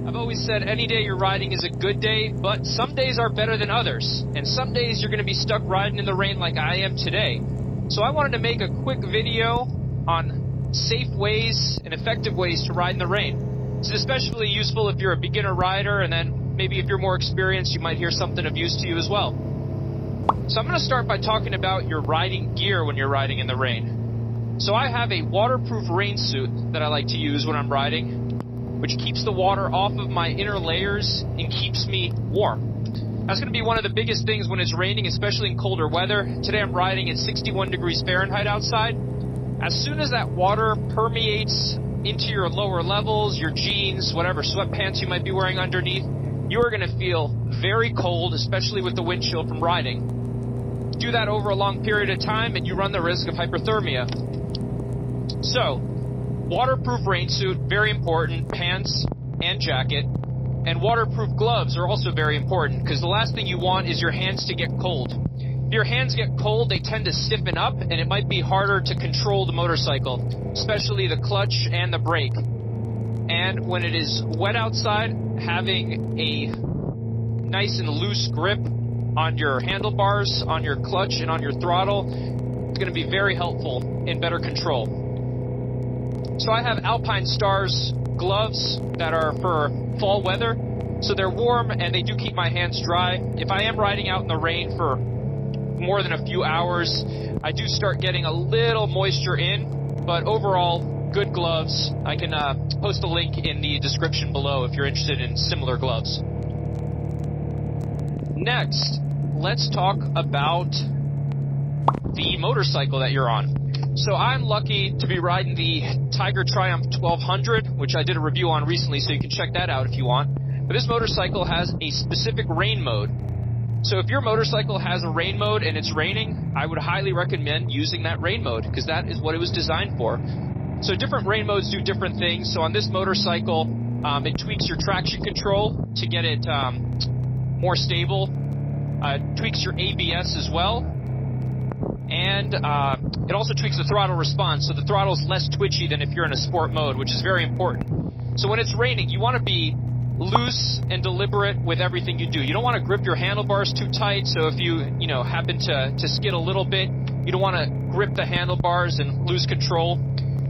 I've always said any day you're riding is a good day, but some days are better than others, and some days you're going to be stuck riding in the rain like I am today. So I wanted to make a quick video on safe ways and effective ways to ride in the rain. It's especially useful if you're a beginner rider, and then maybe if you're more experienced, you might hear something of use to you as well. So I'm going to start by talking about your riding gear when you're riding in the rain. So I have a waterproof rain suit that I like to use when I'm riding, which keeps the water off of my inner layers and keeps me warm. That's going to be one of the biggest things when it's raining, especially in colder weather. Today I'm riding at 61 degrees Fahrenheit outside. As soon as that water permeates into your lower levels, your jeans, whatever sweatpants you might be wearing underneath, you are going to feel very cold, especially with the wind chill from riding. Do that over a long period of time and you run the risk of hypothermia. So, waterproof rain suit, very important, pants and jacket, and waterproof gloves are also very important because the last thing you want is your hands to get cold. If your hands get cold, they tend to stiffen up and it might be harder to control the motorcycle, especially the clutch and the brake. And when it is wet outside, having a nice and loose grip on your handlebars, on your clutch, and on your throttle is going to be very helpful in better control. So I have Alpine Stars gloves that are for fall weather, so they're warm and they do keep my hands dry. If I am riding out in the rain for more than a few hours, I do start getting a little moisture in, but overall, good gloves. I can post a link in the description below if you're interested in similar gloves. Next, let's talk about the motorcycle that you're on. So I'm lucky to be riding the Tiger Triumph 1200, which I did a review on recently, so you can check that out if you want. But this motorcycle has a specific rain mode. So if your motorcycle has a rain mode and it's raining, I would highly recommend using that rain mode, because that is what it was designed for. So different rain modes do different things. So on this motorcycle, it tweaks your traction control to get it more stable. It tweaks your ABS as well. And it also tweaks the throttle response, so the throttle is less twitchy than if you're in a sport mode, which is very important. So when it's raining, you want to be loose and deliberate with everything you do. You don't want to grip your handlebars too tight, so if you happen to skid a little bit, you don't want to grip the handlebars and lose control.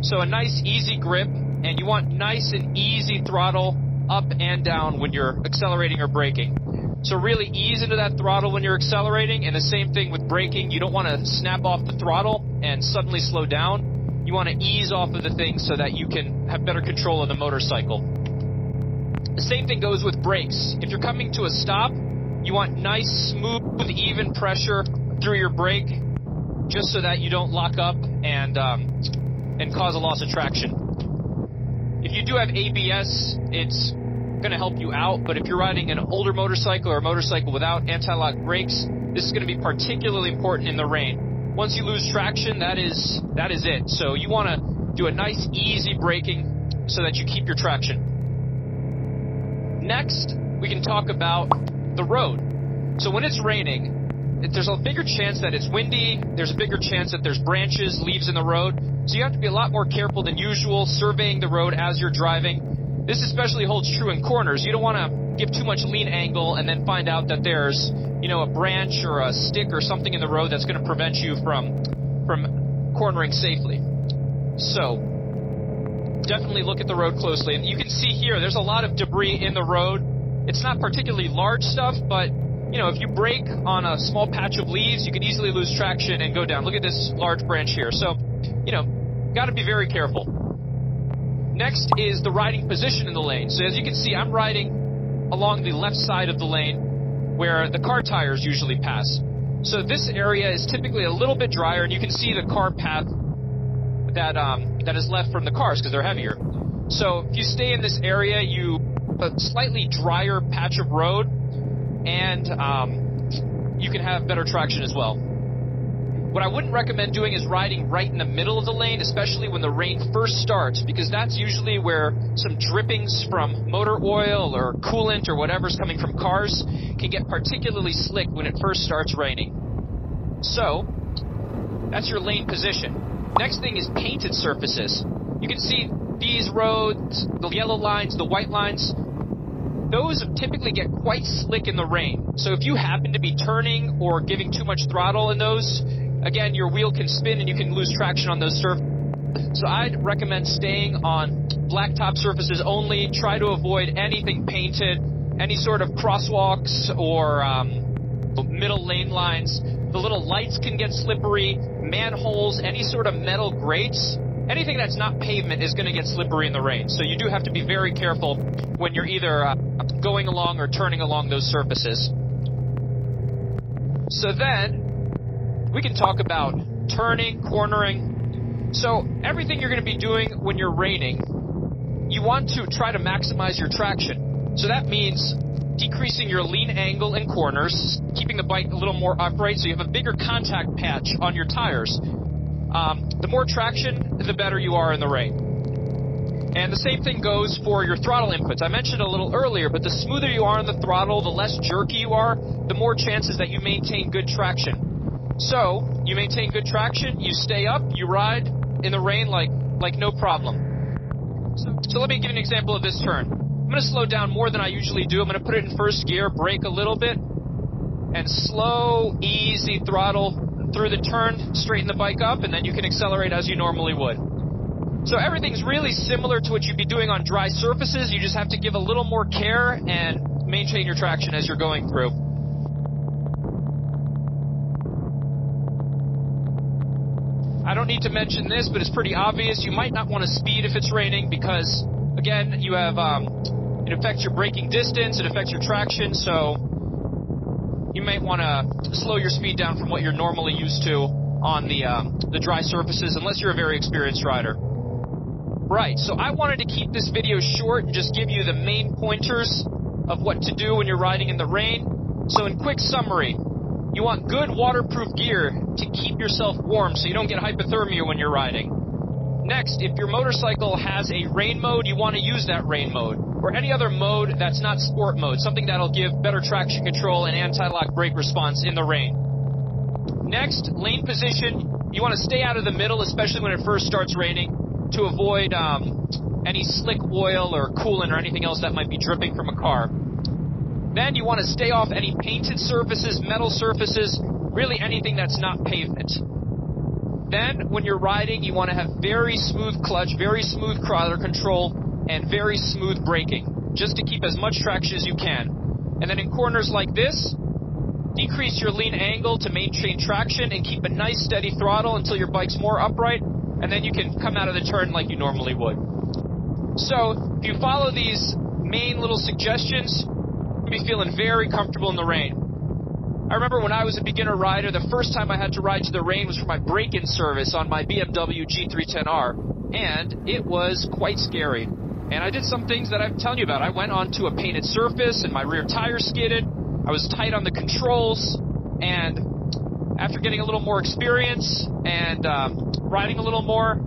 So a nice, easy grip, and you want nice and easy throttle up and down when you're accelerating or braking. So really ease into that throttle when you're accelerating, and the same thing with braking. You don't want to snap off the throttle and suddenly slow down. You want to ease off of the thing so that you can have better control of the motorcycle. The same thing goes with brakes. If you're coming to a stop, you want nice, smooth, even pressure through your brake, just so that you don't lock up and cause a loss of traction. If you do have ABS, it's going to help you out, but if you're riding an older motorcycle or a motorcycle without anti-lock brakes, this is going to be particularly important in the rain. Once you lose traction, that is it. So you want to do a nice, easy braking so that you keep your traction. Next, we can talk about the road. So when it's raining, there's a bigger chance that it's windy, there's a bigger chance that there's branches, leaves in the road, so you have to be a lot more careful than usual surveying the road as you're driving. This especially holds true in corners. You don't want to give too much lean angle and then find out that there's, a branch or a stick or something in the road that's going to prevent you from cornering safely. So, definitely look at the road closely. And you can see here, there's a lot of debris in the road. It's not particularly large stuff, but, if you brake on a small patch of leaves, you can easily lose traction and go down. Look at this large branch here. So, got to be very careful. Next is the riding position in the lane. So as you can see, I'm riding along the left side of the lane where the car tires usually pass. So this area is typically a little bit drier, and you can see the car path that is left from the cars because they're heavier. So if you stay in this area, you have a slightly drier patch of road, and you can have better traction as well. What I wouldn't recommend doing is riding right in the middle of the lane, especially when the rain first starts, because that's usually where some drippings from motor oil or coolant or whatever's coming from cars can get particularly slick when it first starts raining. So, that's your lane position. Next thing is painted surfaces. You can see these roads, the yellow lines, the white lines, those typically get quite slick in the rain. So if you happen to be turning or giving too much throttle in those, again, your wheel can spin and you can lose traction on those surfaces. So I'd recommend staying on blacktop surfaces only. Try to avoid anything painted, any sort of crosswalks or middle lane lines. The little lights can get slippery, manholes, any sort of metal grates. Anything that's not pavement is going to get slippery in the rain. So you do have to be very careful when you're either going along or turning along those surfaces. So then, we can talk about turning, cornering. So everything you're going to be doing when you're raining, you want to try to maximize your traction. So that means decreasing your lean angle in corners, keeping the bike a little more upright so you have a bigger contact patch on your tires. The more traction, the better you are in the rain. And the same thing goes for your throttle inputs. I mentioned a little earlier, but the smoother you are on the throttle, the less jerky you are, the more chances that you maintain good traction. So, you maintain good traction, you stay up, you ride in the rain like no problem. So let me give you an example of this turn. I'm going to slow down more than I usually do. I'm going to put it in first gear, brake a little bit, and slow, easy throttle through the turn, straighten the bike up, and then you can accelerate as you normally would. So everything's really similar to what you'd be doing on dry surfaces. You just have to give a little more care and maintain your traction as you're going through. I don't need to mention this, but it's pretty obvious. You might not want to speed if it's raining because, again, you have it affects your braking distance, it affects your traction, so you might want to slow your speed down from what you're normally used to on the dry surfaces, unless you're a very experienced rider. Right, so I wanted to keep this video short and just give you the main pointers of what to do when you're riding in the rain. So in quick summary, you want good waterproof gear to keep yourself warm so you don't get hypothermia when you're riding. Next, if your motorcycle has a rain mode, you want to use that rain mode, or any other mode that's not sport mode, something that'll give better traction control and anti-lock brake response in the rain. Next, lane position, you want to stay out of the middle, especially when it first starts raining, to avoid any slick oil or coolant or anything else that might be dripping from a car. Then you want to stay off any painted surfaces, metal surfaces, really anything that's not pavement. Then, when you're riding, you want to have very smooth clutch, very smooth throttle control, and very smooth braking, just to keep as much traction as you can. And then in corners like this, decrease your lean angle to maintain traction and keep a nice steady throttle until your bike's more upright, and then you can come out of the turn like you normally would. So, if you follow these main little suggestions, you'll be feeling very comfortable in the rain. I remember when I was a beginner rider, the first time I had to ride to the rain was for my break-in service on my BMW G310R, and it was quite scary. And I did some things that I'm telling you about. I went onto a painted surface, and my rear tire skidded. I was tight on the controls, and after getting a little more experience and riding a little more,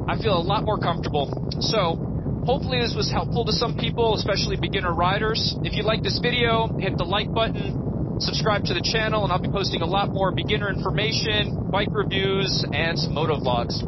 I feel a lot more comfortable. So, hopefully this was helpful to some people, especially beginner riders. If you like this video, hit the like button. Subscribe to the channel, and I'll be posting a lot more beginner information, bike reviews, and some moto vlogs.